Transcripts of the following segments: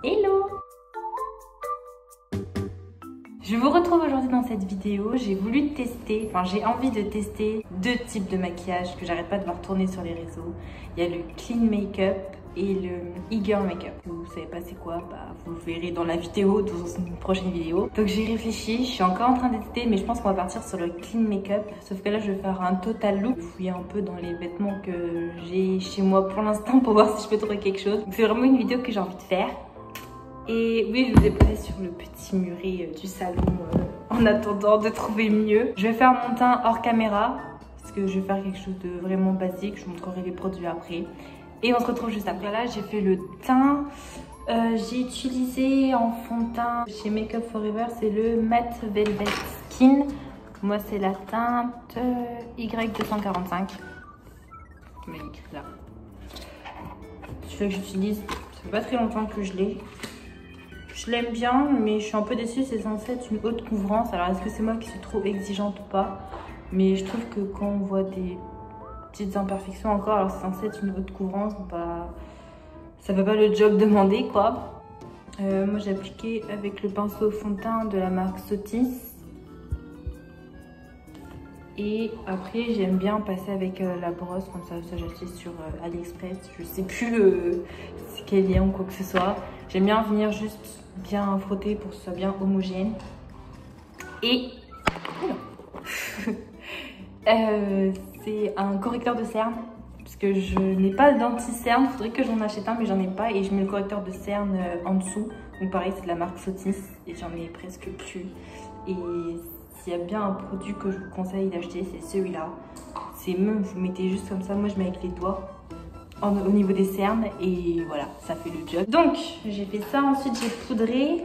Hello! Je vous retrouve aujourd'hui dans cette vidéo. J'ai voulu tester, j'ai envie de tester deux types de maquillage que j'arrête pas de voir tourner sur les réseaux. Il y a le clean make-up et le e-girl make-up. Si vous savez pas c'est quoi, vous le verrez dans la vidéo, dans une prochaine vidéo. Donc j'ai réfléchi, je suis encore en train de tester, mais je pense qu'on va partir sur le clean make-up. Sauf que là je vais faire un total look, fouiller un peu dans les vêtements que j'ai chez moi pour l'instant pour voir si je peux trouver quelque chose. C'est vraiment une vidéo que j'ai envie de faire. Et oui, je vous ai posé sur le petit muret du salon en attendant de trouver mieux. Je vais faire mon teint hors caméra parce que je vais faire quelque chose de vraiment basique. Je vous montrerai les produits après. Et on se retrouve juste après. Là, j'ai fait le teint. J'ai utilisé en fond de teint chez Make Up Forever, c'est le Matte Velvet Skin. Moi, c'est la teinte Y245. Mais écrit là. Celui-là que j'utilise, ça fait pas très longtemps que je l'ai. Je l'aime bien, mais je suis un peu déçue, c'est censé être une haute couvrance. Alors, est-ce que c'est moi qui suis trop exigeante ou pas? Mais je trouve que quand on voit des petites imperfections encore, alors c'est censé être une haute couvrance, ça fait pas le job demandé, quoi. Moi, j'ai appliqué avec le pinceau fond de teint de la marque Sotis. Et après, j'aime bien passer avec la brosse, comme ça j'ai acheté sur AliExpress. Je sais plus quel lien ou quoi que ce soit. J'aime bien venir juste bien frotter pour que ce soit bien homogène. Et c'est un correcteur de cernes. Parce que je n'ai pas d'anti-cerne. Il faudrait que j'en achète un, mais j'en ai pas. Et je mets le correcteur de cernes en dessous. Donc pareil, c'est de la marque Sotis. Et j'en ai presque plus. Et s'il y a bien un produit que je vous conseille d'acheter, c'est celui-là. C'est même, vous mettez juste comme ça. Moi, je mets avec les doigts au niveau des cernes. Et voilà, ça fait le job. Donc, j'ai fait ça. Ensuite, j'ai poudré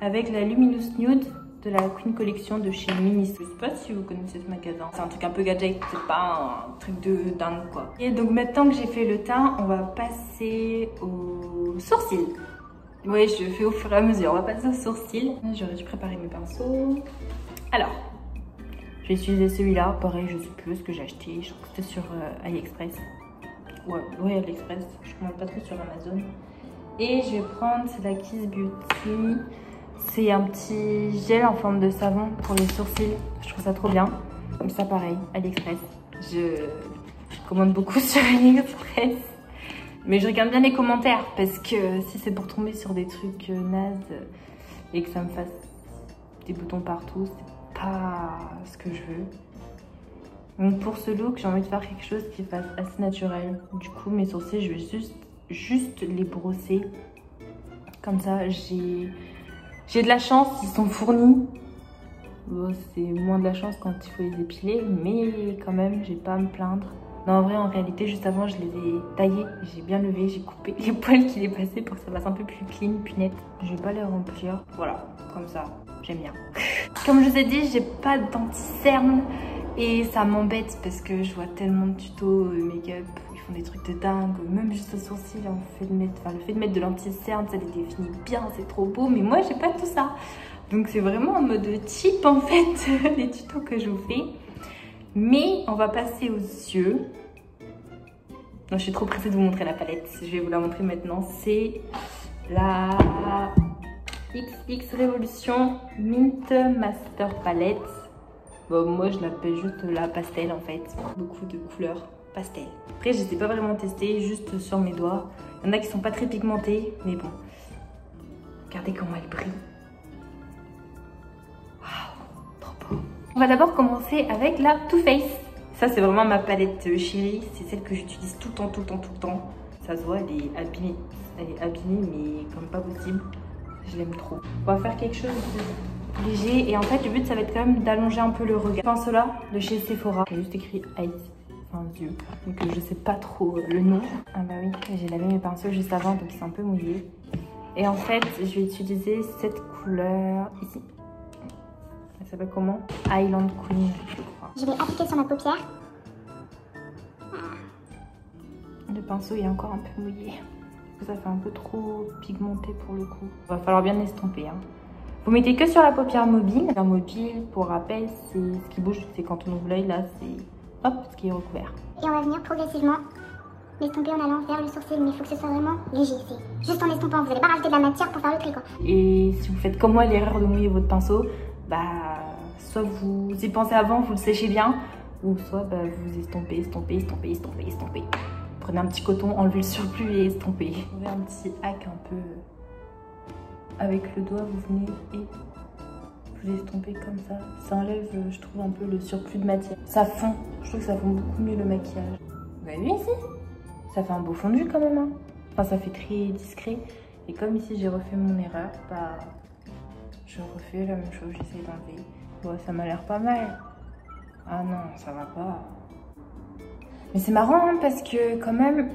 avec la Luminous Nude de la Queen Collection de chez Minis. Je sais pas si vous connaissez ce magasin. C'est un truc un peu gadget, c'est pas un truc de dingue, quoi. Et donc, maintenant que j'ai fait le teint, on va passer aux sourcils. Oui, je fais au fur et à mesure. On va passer aux sourcils. J'aurais dû préparer mes pinceaux. Alors, je vais utiliser celui-là. Pareil, je sais plus ce que j'ai acheté. Je crois que c'était sur AliExpress. Ouais, AliExpress. Je commande pas trop sur Amazon. Et je vais prendre, c'est la Kiss Beauty. C'est un petit gel en forme de savon pour les sourcils. Je trouve ça trop bien. Comme ça, pareil, AliExpress. Je commande beaucoup sur AliExpress. Mais je regarde bien les commentaires parce que si c'est pour tomber sur des trucs nazes et que ça me fasse des boutons partout, c'est pas ce que je veux. Donc pour ce look, j'ai envie de faire quelque chose qui fasse assez naturel. Du coup, mes sourcils, je vais juste les brosser. Comme ça, j'ai de la chance, ils sont fournis. Bon, c'est moins de la chance quand il faut les épiler, mais quand même, j'ai pas à me plaindre. Non, en vrai, en réalité, juste avant, je les ai taillés. J'ai bien levé, j'ai coupé les poils qui les passaient pour que ça fasse un peu plus clean, plus net. Je vais pas les remplir. Voilà, comme ça, j'aime bien. Comme je vous ai dit, j'ai pas d'anti-cerne et ça m'embête parce que je vois tellement de tutos make-up. Ils font des trucs de dingue, même juste aux sourcils, le fait de mettre de l'anti-cerne, ça les définit bien, c'est trop beau. Mais moi, j'ai pas tout ça. Donc, c'est vraiment en mode cheap, en fait, les tutos que je vous fais. Mais on va passer aux yeux. Non, je suis trop pressée de vous montrer la palette. Je vais vous la montrer maintenant. C'est la XX Revolution Mint Master Palette. Bon, moi, je l'appelle juste la pastel en fait. Beaucoup de couleurs pastel. Après, je ne les ai pas vraiment testées, juste sur mes doigts. Il y en a qui sont pas très pigmentés, mais bon. Regardez comment elle brille. On va d'abord commencer avec la Too Faced. Ça, c'est vraiment ma palette chérie. C'est celle que j'utilise tout le temps, tout le temps, tout le temps. Ça se voit, elle est abîmée. Elle est abîmée, mais comme pas possible. Je l'aime trop. On va faire quelque chose de léger. Et en fait, le but, ça va être quand même d'allonger un peu le regard. Ce pinceau-là, de chez Sephora. Il y a juste écrit Eyes, enfin yeux. Donc, je sais pas trop le nom. Ah bah oui, j'ai lavé mes pinceaux juste avant, donc ils sont un peu mouillés. Et en fait, je vais utiliser cette couleur ici. Ça s'appelle comment? Island Queen, je crois. Je vais appliquer sur ma paupière. Le pinceau est encore un peu mouillé. Ça fait un peu trop pigmenté pour le coup. Il va falloir bien l'estomper. Hein. Vous mettez que sur la paupière mobile. La mobile, pour rappel, c'est ce qui bouge. C'est quand on ouvre l'œil, là, c'est hop, ce qui est recouvert. Et on va venir progressivement l'estomper en allant vers le sourcil, mais il faut que ce soit vraiment léger. C'est juste en estompant, vous n'allez pas rajouter de la matière pour faire le trait quoi. Et si vous faites comme moi l'erreur de mouiller votre pinceau, bah soit vous y pensez avant, vous le séchez bien, ou soit bah, vous estompez. Prenez un petit coton, enlevez le surplus et estompez. Vous avez un petit hack un peu avec le doigt, vous venez et vous estompez comme ça. Ça enlève, je trouve, un peu le surplus de matière. Ça fond, je trouve que ça fond beaucoup mieux le maquillage. Vous avez vu ici? Ça fait un beau fondu quand même, hein. Enfin, ça fait très discret. Et comme ici j'ai refait mon erreur, bah je refais la même chose, j'essaie d'enlever. Bon, ça m'a l'air pas mal. Ah non, ça va pas. Mais c'est marrant hein, parce que quand même,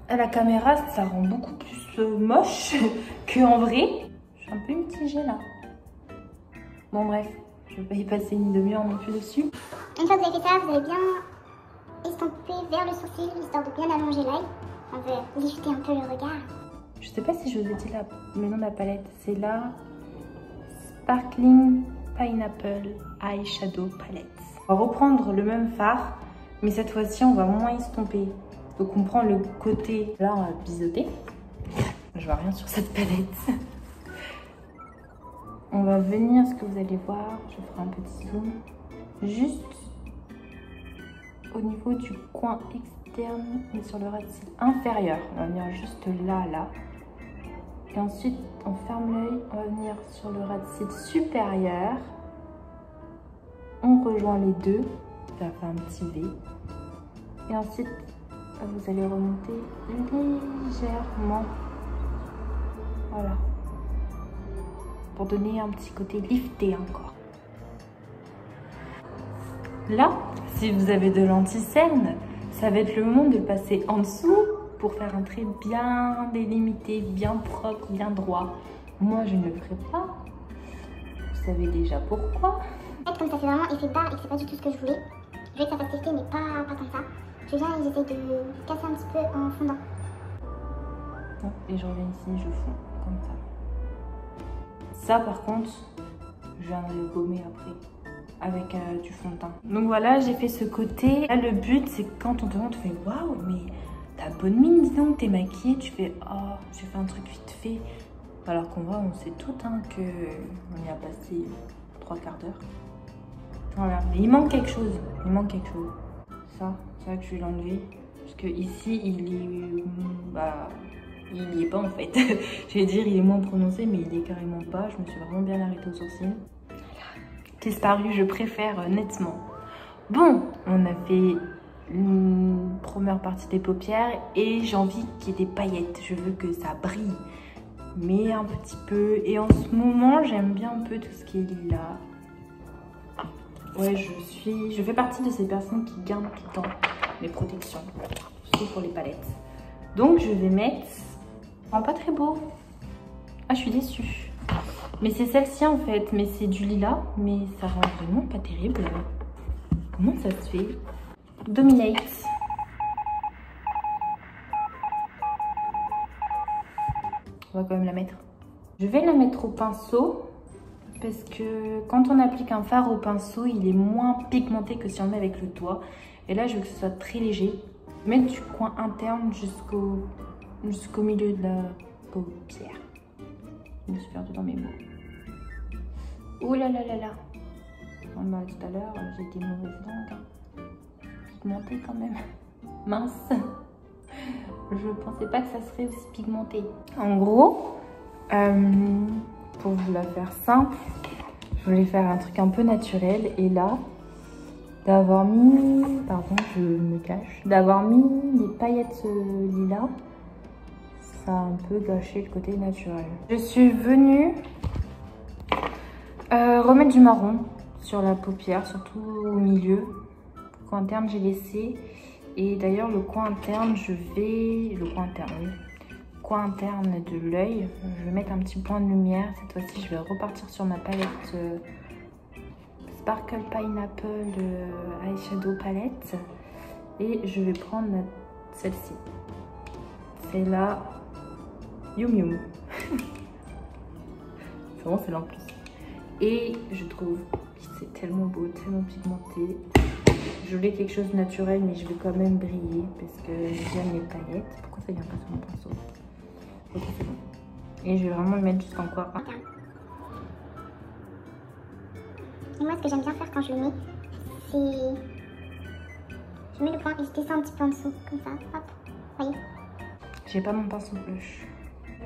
à la caméra, ça rend beaucoup plus moche qu'en vrai. Je suis un peu mitigée là. Bon bref, je vais pas y passer une demi-heure non plus dessus. Une fois que vous avez fait ça, vous allez bien estomper vers le sourcil, histoire de bien allonger l'œil. On veut lifter un peu le regard. Je sais pas si je vous ai dit le nom de la palette. C'est la Sparkling Pineapple Eyeshadow Palette. On va reprendre le même fard, mais cette fois-ci, on va moins estomper. Donc on prend le côté, là on va biseauter. Je vois rien sur cette palette. On va venir, ce que vous allez voir, je ferai un petit zoom, juste au niveau du coin externe et sur le ras de cils inférieur. On va venir juste là. Et ensuite, on ferme l'œil, on va venir sur le ras de cils supérieur. On rejoint les deux, ça fait un petit V. Et ensuite, vous allez remonter légèrement. Voilà. Pour donner un petit côté lifté encore. Là, si vous avez de l'anti-cerne, ça va être le moment de passer en dessous pour faire un trait bien délimité, bien propre, bien droit. Moi, je ne le ferai pas. Vous savez déjà pourquoi. En fait, comme ça fait vraiment effet barre et que c'est pas du tout ce que je voulais, je voulais que ça fasse effet, mais pas comme ça. Je viens et j'essaie de casser un petit peu en fondant. Et je reviens ici, je fonds comme ça. Ça par contre, je viendrai le gommer après avec du fond de teint. Donc voilà, j'ai fait ce côté. Là, le but, c'est que quand on te montre, tu fais waouh, mais t'as bonne mine, dis donc, t'es maquillée. Tu fais oh, j'ai fait un truc vite fait. Alors qu'on voit, on sait tout hein, qu'on y a passé 3 quarts d'heure. Voilà, mais il manque quelque chose. Il manque quelque chose. Ça, c'est vrai que je vais l'enlever. Parce que ici, il est. Bah. Il n'y est pas en fait. Je vais dire il est moins prononcé mais il est carrément pas. Je me suis vraiment bien arrêtée au sourcil. Disparu, je préfère nettement. Bon, on a fait une première partie des paupières et j'ai envie qu'il y ais des paillettes. Je veux que ça brille. Mais un petit peu. Et en ce moment, j'aime bien un peu tout ce qui est lilas. Ouais, je fais partie de ces personnes qui gardent tout le temps mes protections. Surtout pour les palettes. Donc je vais mettre... Oh, pas très beau. Ah, je suis déçue. Mais c'est celle-ci en fait. Mais c'est du lilas. Mais ça rend vraiment pas terrible. Comment ça se fait? Dominate. On va quand même la mettre. Je vais la mettre au pinceau. Parce que quand on applique un fard au pinceau, il est moins pigmenté que si on le met avec le doigt. Et là, je veux que ce soit très léger. Mettre du coin interne jusqu'au milieu de la paupière. Je me suis perdue dans mes mots. Ouh là là là là. Tout à l'heure, j'ai été une mauvaise langue. Pigmenté quand même. Mince. Je pensais pas que ça serait aussi pigmenté. En gros, pour vous la faire simple, je voulais faire un truc un peu naturel. Et là, d'avoir mis... Pardon, je me cache. D'avoir mis des paillettes lilas, ça a un peu gâché le côté naturel. Je suis venue remettre du marron sur la paupière, surtout au milieu. Le coin interne, j'ai laissé. Et d'ailleurs, le coin interne, le coin interne de l'œil, je vais mettre un petit point de lumière. Cette fois-ci, je vais repartir sur ma palette Sparkle Pineapple Eyeshadow Palette. Et je vais prendre celle-ci. C'est la Yum Yum. C'est vraiment celle-là en plus. Et je trouve que c'est tellement beau, tellement pigmenté. Je voulais quelque chose de naturel, mais je vais quand même briller parce que j'aime les paillettes. Pourquoi ça vient pas sur mon pinceau? Ok, c'est bon. Et je vais vraiment le mettre jusqu'en quoi. Et moi, ce que j'aime bien faire quand je le mets, c'est... Je mets le point et je descends un petit peu en dessous, comme ça. Hop, voyez. J'ai pas mon pinceau blush.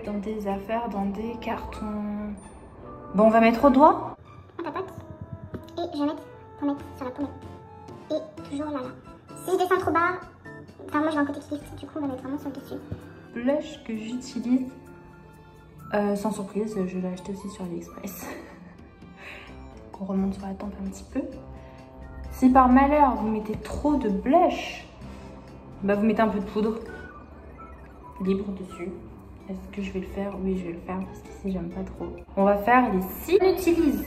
Dans des affaires, dans des cartons. Bon, on va mettre au doigt. On tapote. Et je vais mettre pommette sur la pommette. Et toujours là, là. Si je descends trop bas, enfin moi j'ai un côté qui lift, du coup on va mettre vraiment sur le dessus. Blush que j'utilise, sans surprise, je l'ai acheté aussi sur AliExpress. On remonte sur la tempe un petit peu. Si par malheur vous mettez trop de blush, bah vous mettez un peu de poudre libre dessus. Est-ce que je vais le faire? Oui, je vais le faire parce qu'ici j'aime pas trop. On va faire les cils. On utilise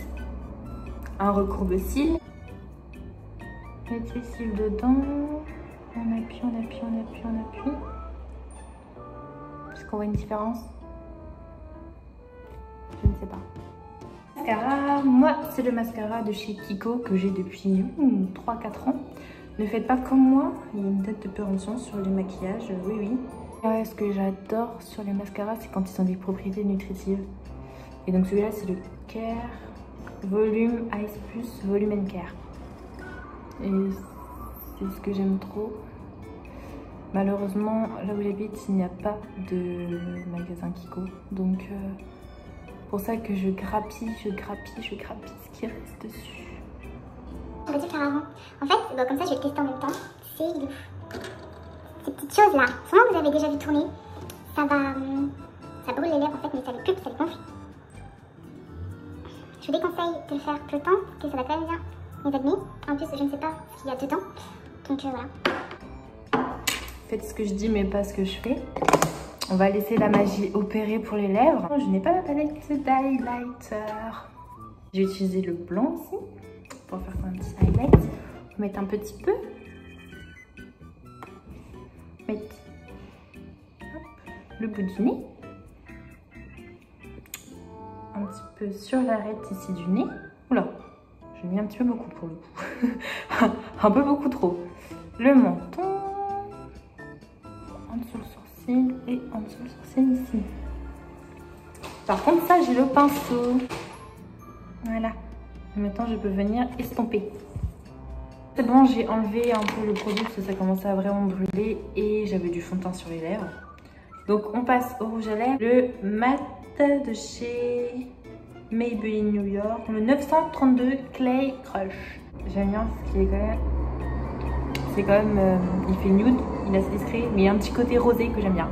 un recourbe-cils. Mettre les cils dedans. On appuie, on appuie, on appuie, on appuie. Est-ce qu'on voit une différence? Je ne sais pas. Mascara, moi c'est le mascara de chez Kiko que j'ai depuis 3-4 ans. Ne faites pas comme moi, il y a une date de péremption sur les maquillages, oui oui. Ouais, ce que j'adore sur les mascaras, c'est quand ils ont des propriétés nutritives. Et donc celui-là c'est le Care Volume Ice Plus Volume Care. Et c'est ce que j'aime trop. Malheureusement, là où j'habite, il n'y a pas de magasin Kiko. Donc pour ça que je grappille ce qui reste dessus. J'aurais dû le faire avant. En fait, bon, comme ça je vais le tester en même temps. C'est il est ouf. Ces petites choses là, sûrement vous avez déjà vu tourner. Ça brûle les lèvres en fait, mais ça les coupe, ça les gonfle. Je vous déconseille de le faire tout le temps, parce que ça va quand même bien les abîmer. En plus, je ne sais pas ce qu'il y a dedans. Donc voilà. Faites ce que je dis, mais pas ce que je fais. On va laisser la magie opérer pour les lèvres. Je n'ai pas la palette d'highlighter. J'ai utilisé le blanc aussi pour faire un petit highlight. On va mettre un petit peu. Mettre le bout du nez. Un petit peu sur l'arête ici du nez. Oula, j'ai mis un petit peu beaucoup pour le coup. Un peu beaucoup trop. Le menton. En dessous le sourcil et en dessous le sourcil ici. Par contre ça j'ai le pinceau. Voilà. Maintenant je peux venir estomper. C'est bon, j'ai enlevé un peu le produit parce que ça commençait à vraiment brûler et j'avais du fond de teint sur les lèvres. Donc on passe au rouge à lèvres. Le mat de chez Maybelline New York. Le 932 Clay Crush. J'aime bien ce qui est quand même... C'est quand même... il fait nude, il est assez discret, mais il y a un petit côté rosé que j'aime bien.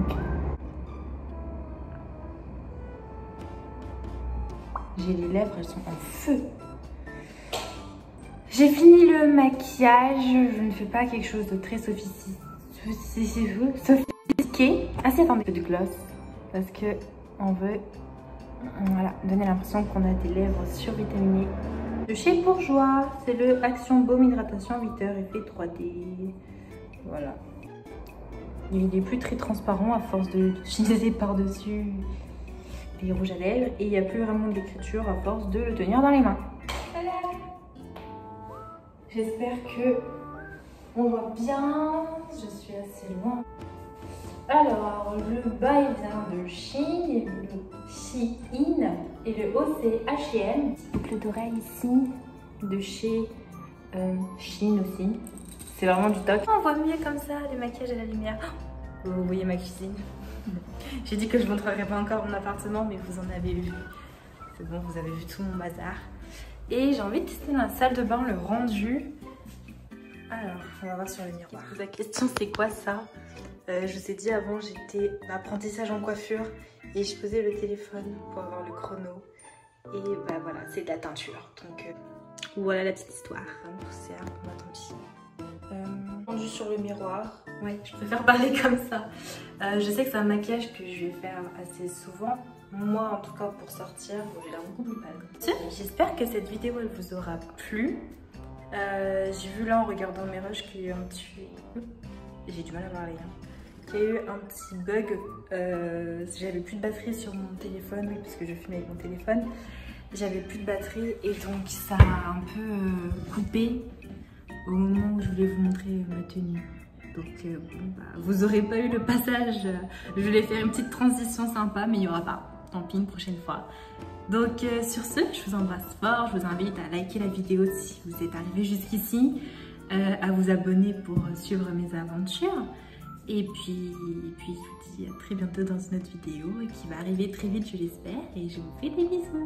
Okay. J'ai les lèvres, elles sont en feu. J'ai fini le maquillage, je ne fais pas quelque chose de très sophistiqué. Ah si, attendez, du gloss. Parce que on veut voilà, donner l'impression qu'on a des lèvres survitaminées. De chez Bourjois, c'est le Action Baume Hydratation 8 heures effet 3D. Voilà. Il n'est plus très transparent à force d'utiliser par-dessus les rouges à lèvres. Et il n'y a plus vraiment d'écriture à force de le tenir dans les mains. Voilà. J'espère que on voit bien. Je suis assez loin. Alors, le bas il vient de Shein, et le haut c'est H&M. Boucle d'oreille ici, de chez Shein aussi. C'est vraiment du top. On voit mieux comme ça, le maquillage à la lumière. Oh, vous voyez ma cuisine. J'ai dit que je ne montrerai pas encore mon appartement, mais vous en avez vu. C'est bon, vous avez vu tout mon bazar. Et j'ai envie de tester dans la salle de bain le rendu. Alors, on va voir sur le miroir. La question c'est quoi ça? Je vous ai dit avant, j'étais en apprentissage en coiffure et je posais le téléphone pour avoir le chrono. Et bah voilà, c'est de la teinture. Donc voilà la petite histoire. C'est un peu, tant pis. Rendu sur le miroir. Ouais, je préfère parler comme ça. Je sais que c'est un maquillage que je vais faire assez souvent. Moi, en tout cas, pour sortir, j'ai l'air beaucoup plus pâle. J'espère que cette vidéo elle vous aura plu. J'ai vu là en regardant mes rushs qu'il y a eu un petit... J'ai du mal à parler. Il y a eu un petit bug. J'avais plus de batterie sur mon téléphone, oui, parce que je filme avec mon téléphone. J'avais plus de batterie et donc ça a un peu coupé. au moment où je voulais vous montrer ma tenue. Donc bon, bah, vous n'aurez pas eu le passage, je voulais faire une petite transition sympa, mais il n'y aura pas. Tant pis, une prochaine fois. Donc sur ce, je vous embrasse fort, je vous invite à liker la vidéo si vous êtes arrivé jusqu'ici, à vous abonner pour suivre mes aventures. Et puis je vous dis à très bientôt dans une autre vidéo qui va arriver très vite, je l'espère, et je vous fais des bisous.